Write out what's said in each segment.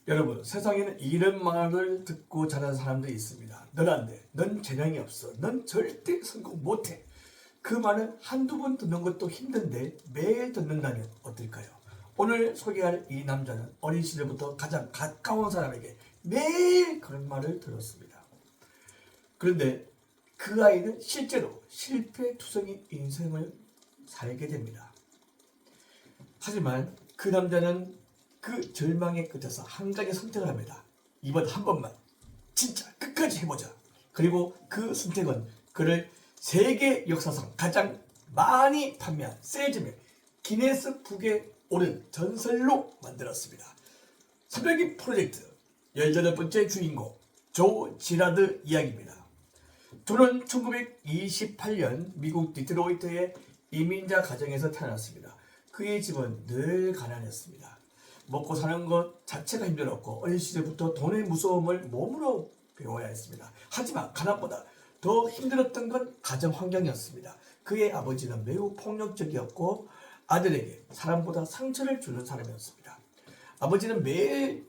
여러분, 세상에는 이런 말을 듣고 자란 사람들이 있습니다. 넌 안 돼. 넌 재능이 없어. 넌 절대 성공 못해. 그 말을 한두 번 듣는 것도 힘든데 매일 듣는다면 어떨까요? 오늘 소개할 이 남자는 어린 시절부터 가장 가까운 사람에게 매일 그런 말을 들었습니다. 그런데 그 아이는 실제로 실패투성이 인생을 살게 됩니다. 하지만 그 남자는 그 절망의 끝에서 한 가지 선택을 합니다. 이번 한 번만 진짜 끝까지 해보자. 그리고 그 선택은 그를 세계 역사상 가장 많이 판매한 세일즈맨 기네스북에 오른 전설로 만들었습니다. 새벽이 프로젝트 18번째 주인공 조 지라드 이야기입니다. 조는 1928년 미국 디트로이트의 이민자 가정에서 태어났습니다. 그의 집은 늘 가난했습니다. 먹고 사는 것 자체가 힘들었고 어린 시절부터 돈의 무서움을 몸으로 배워야 했습니다. 하지만 가난보다 더 힘들었던 건 가정 환경이었습니다. 그의 아버지는 매우 폭력적이었고 아들에게 사람보다 상처를 주는 사람이었습니다. 아버지는 매일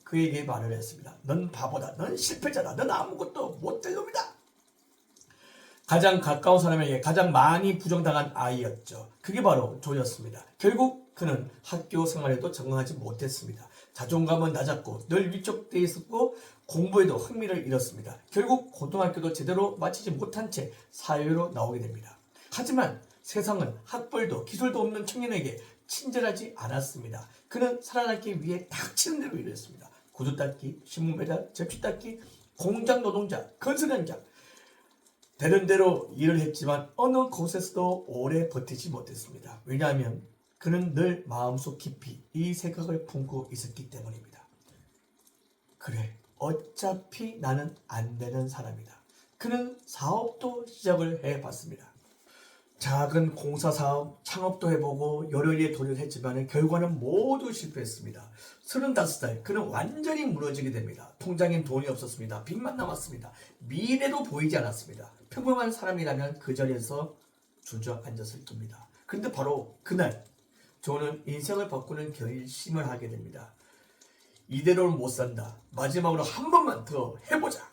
그에게 말을 했습니다. 넌 바보다. 넌 실패자다. 넌 아무것도 못될 놈이다. 가장 가까운 사람에게 가장 많이 부정당한 아이였죠. 그게 바로 조였습니다. 결국 그는 학교 생활에도 적응하지 못했습니다. 자존감은 낮았고 늘 위축되어 있었고 공부에도 흥미를 잃었습니다. 결국 고등학교도 제대로 마치지 못한 채 사회로 나오게 됩니다. 하지만 세상은 학벌도 기술도 없는 청년에게 친절하지 않았습니다. 그는 살아남기 위해 닥치는 대로 일했습니다. 구두 닦기, 신문 배달, 접시 닦기, 공장 노동자, 건설 현장 되는 대로 일을 했지만 어느 곳에서도 오래 버티지 못했습니다. 왜냐하면 그는 늘 마음속 깊이 이 생각을 품고 있었기 때문입니다. 그래, 어차피 나는 안 되는 사람이다. 그는 사업도 시작을 해봤습니다. 작은 공사사업, 창업도 해보고 여러 일에 도전했지만 결과는 모두 실패했습니다. 35살, 그는 완전히 무너지게 됩니다. 통장엔 돈이 없었습니다. 빚만 남았습니다. 미래도 보이지 않았습니다. 평범한 사람이라면 그 자리에서 주저앉았을 겁니다. 그런데 바로 그날 저는 인생을 바꾸는 결심을 하게 됩니다. 이대로는 못 산다. 마지막으로 한 번만 더 해보자.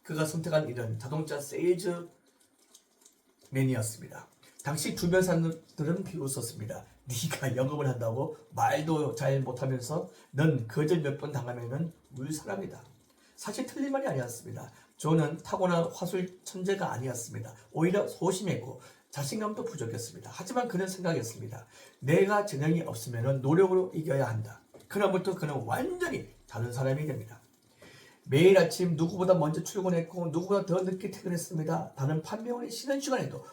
그가 선택한 일은 자동차 세일즈맨이었습니다. 당시 주변 사람들은 비웃었습니다. 네가 영업을 한다고 말도 잘 못하면서 넌 거절 몇 번 당하면 울 사람이다. 사실 틀린 말이 아니었습니다. 저는 타고난 화술 천재가 아니었습니다. 오히려 소심했고 자신감도 부족했습니다. 하지만 그는 생각했습니다. 내가 재능이 없으면 노력으로 이겨야 한다. 그날부터 그는 완전히 다른 사람이 됩니다. 매일 아침 누구보다 먼저 출근했고 누구보다 더 늦게 퇴근했습니다. 다른 판매원이 쉬는 시간에도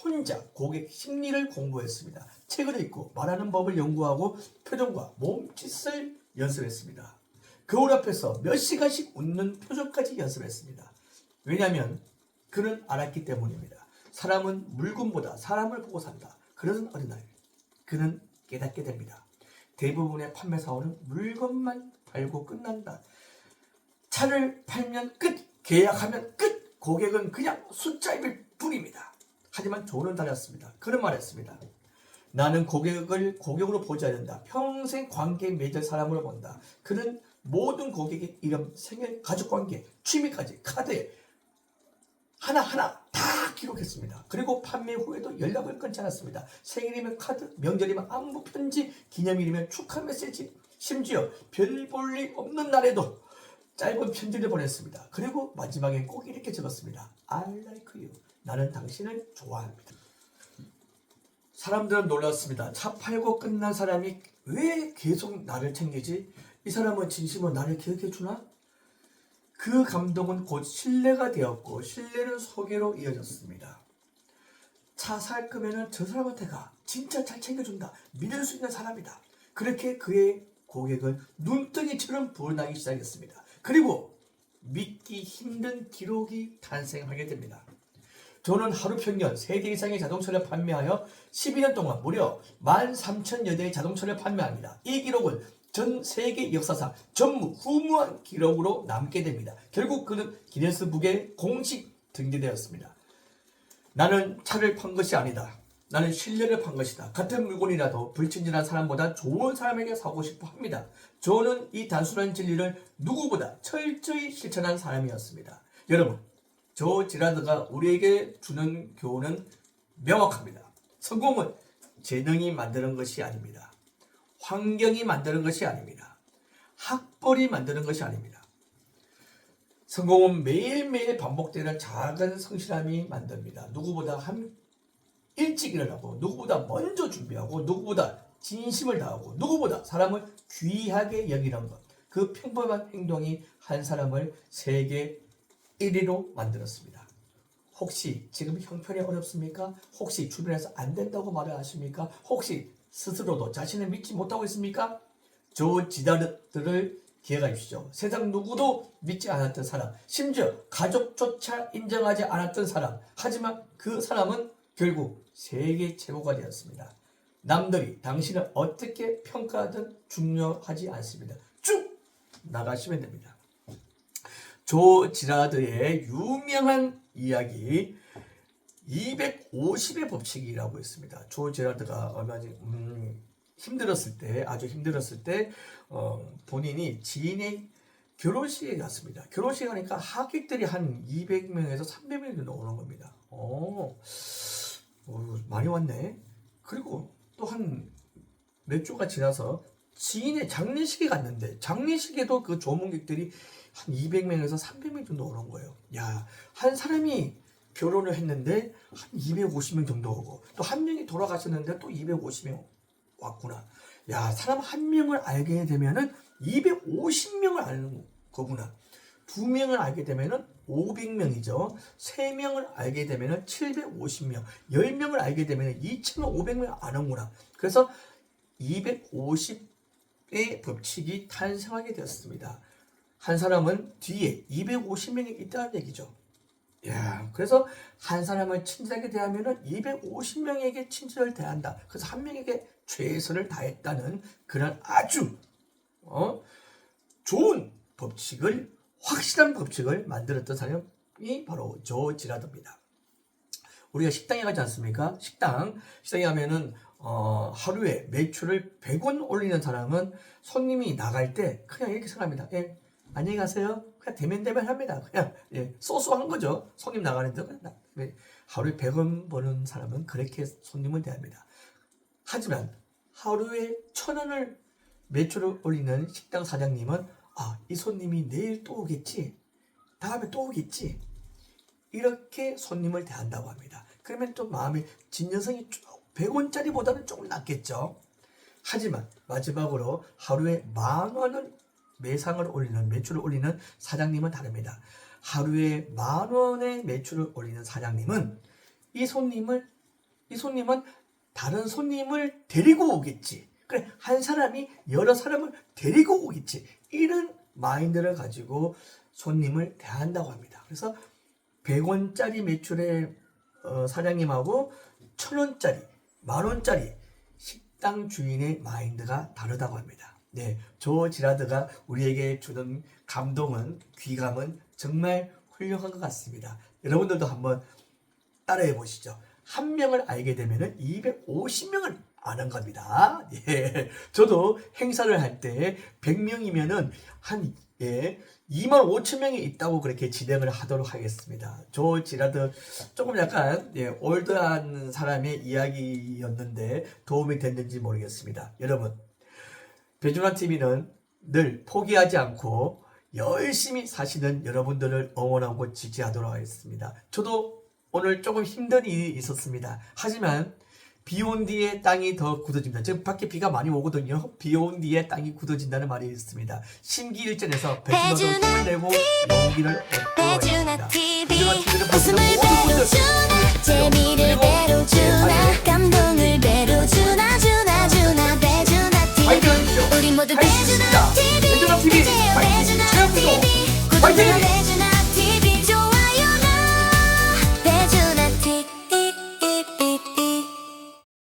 혼자 고객 심리를 공부했습니다. 책을 읽고 말하는 법을 연구하고 표정과 몸짓을 연습했습니다. 거울 앞에서 몇 시간씩 웃는 표정까지 연습했습니다. 왜냐하면 그는 알았기 때문입니다. 사람은 물건보다 사람을 보고 산다. 그런 어느 날 그는 깨닫게 됩니다. 대부분의 판매 사원은 물건만 팔고 끝난다. 차를 팔면 끝, 계약하면 끝, 고객은 그냥 숫자일 뿐입니다. 하지만 조는 달랐습니다. 그런 말했습니다. 나는 고객을 고객으로 보지 않는다. 평생 관계 맺을 사람으로 본다. 그는 모든 고객의 이름, 생일, 가족관계, 취미까지 카드에 하나하나 다 기록했습니다. 그리고 판매 후에도 연락을 끊지 않았습니다. 생일이면 카드, 명절이면 안부 편지, 기념일이면 축하 메시지, 심지어 별 볼 일 없는 날에도 짧은 편지를 보냈습니다. 그리고 마지막에 꼭 이렇게 적었습니다. I like you. 나는 당신을 좋아합니다. 사람들은 놀랐습니다. 차 팔고 끝난 사람이 왜 계속 나를 챙기지? 이 사람은 진심으로 나를 기억해 주나? 그 감동은 곧 신뢰가 되었고 신뢰는 소개로 이어졌습니다. 차 살 거면 저 사람한테 가. 진짜 잘 챙겨준다. 믿을 수 있는 사람이다. 그렇게 그의 고객은 눈덩이처럼 불어나기 시작했습니다. 그리고 믿기 힘든 기록이 탄생하게 됩니다. 저는 하루 평균 3대 이상의 자동차를 판매하여 12년 동안 무려 13,000여 대의 자동차를 판매합니다. 이 기록은 전 세계 역사상 전무후무한 기록으로 남게 됩니다. 결국 그는 기네스북에 공식 등재되었습니다. 나는 차를 판 것이 아니다. 나는 신뢰를 판 것이다. 같은 물건이라도 불친절한 사람보다 좋은 사람에게 사고 싶어 합니다. 저는 이 단순한 진리를 누구보다 철저히 실천한 사람이었습니다. 여러분, 조 지라드가 우리에게 주는 교훈은 명확합니다. 성공은 재능이 만드는 것이 아닙니다. 환경이 만드는 것이 아닙니다. 학벌이 만드는 것이 아닙니다. 성공은 매일매일 반복되는 작은 성실함이 만듭니다. 누구보다 일찍 일어나고, 누구보다 먼저 준비하고, 누구보다 진심을 다하고, 누구보다 사람을 귀하게 여기는 것. 그 평범한 행동이 한 사람을 세계 1위로 만들었습니다. 혹시 지금 형편이 어렵습니까? 혹시 주변에서 안 된다고 말을 하십니까? 혹시 스스로도 자신을 믿지 못하고 있습니까? 조 지다르들을 기억하십시오. 세상 누구도 믿지 않았던 사람, 심지어 가족조차 인정하지 않았던 사람. 하지만 그 사람은 결국 세계 최고가 되었습니다. 남들이 당신을 어떻게 평가하든 중요하지 않습니다. 쭉 나가시면 됩니다. 조 지라드의 유명한 이야기 250의 법칙이라고 있습니다. 조 지라드가 얼마 전에 힘들었을 때, 아주 힘들었을 때 본인이 지인의 결혼식에 갔습니다. 결혼식에 가니까 하객들이 한 200명에서 300명 정도 오는 겁니다. 많이 왔네. 그리고 또 한 몇 주가 지나서 지인의 장례식에 갔는데, 장례식에도 그 조문객들이 한 200명에서 300명 정도 오는 거예요. 야, 한 사람이 결혼을 했는데 한 250명 정도 오고, 또 한 명이 돌아가셨는데 또 250명 왔구나. 야, 사람 한 명을 알게 되면은 250명을 아는 거구나. 두 명을 알게 되면은 500명이죠. 3명을 알게 되면은 750명, 10명을 알게 되면은 2500명 아는구나. 그래서 250의 법칙이 탄생하게 되었습니다. 한 사람은 뒤에 250명이 있다는 얘기죠. 야, 그래서 한 사람을 친절하게 대하면은 250명에게 친절을 대한다. 그래서 한 명에게 최선을 다했다는 그런 아주 좋은 법칙을, 확실한 법칙을 만들었던 사람이 바로 조 지라드입니다. 우리가 식당에 가지 않습니까? 식당에 가면은 하루에 매출을 100원 올리는 사람은 손님이 나갈 때 그냥 이렇게 생각합니다. 예, 안녕히 가세요. 그냥 대면대면 합니다. 그냥 소소한 거죠. 손님 나가는데 하루에 100원 버는 사람은 그렇게 손님을 대합니다. 하지만 하루에 1000원을 매출을 올리는 식당 사장님은 이 손님이 내일 또 오겠지, 다음에 또 오겠지, 이렇게 손님을 대한다고 합니다. 그러면 또 마음이 진정성이 100원짜리보다는 조금 낫겠죠. 하지만 마지막으로 하루에 10,000원을 매상을 올리는, 매출을 올리는 사장님은 다릅니다. 하루에 10,000원의 매출을 올리는 사장님은 이 손님은 다른 손님을 데리고 오겠지. 그래, 한 사람이 여러 사람을 데리고 오겠지. 이런 마인드를 가지고 손님을 대한다고 합니다. 그래서 100원짜리 매출의 사장님하고 1,000원짜리, 10,000원짜리 식당 주인의 마인드가 다르다고 합니다. 네, 조 지라드가 우리에게 주는 감동은, 귀감은 정말 훌륭한 것 같습니다. 여러분들도 한번 따라해 보시죠. 한 명을 알게 되면 250명을 아는 겁니다. 예, 저도 행사를 할 때 100명이면은 한 25,000명이 있다고 그렇게 진행을 하도록 하겠습니다. 조 지라드 조금 약간 올드한 사람의 이야기였는데 도움이 됐는지 모르겠습니다. 여러분, 배준환TV는 늘 포기하지 않고 열심히 사시는 여러분들을 응원하고 지지하도록 하겠습니다. 저도 오늘 조금 힘든 일이 있었습니다. 하지만 비 온 뒤에 땅이 더 굳어집니다. 지금 밖에 비가 많이 오거든요. 비 온 뒤에 땅이 굳어진다는 말이 있습니다. 심기일전에서 배준환도 힘을 내고 용기를 얻고 있습니다. 배준환TV를 보시는 모든 분들, 재미를 배로 주나, 감동을 배로 주나 배준환TV. 화이팅 하십시오. 우리 모두 배준환TV, 배준환TV 화이팅! 최영도 화이팅!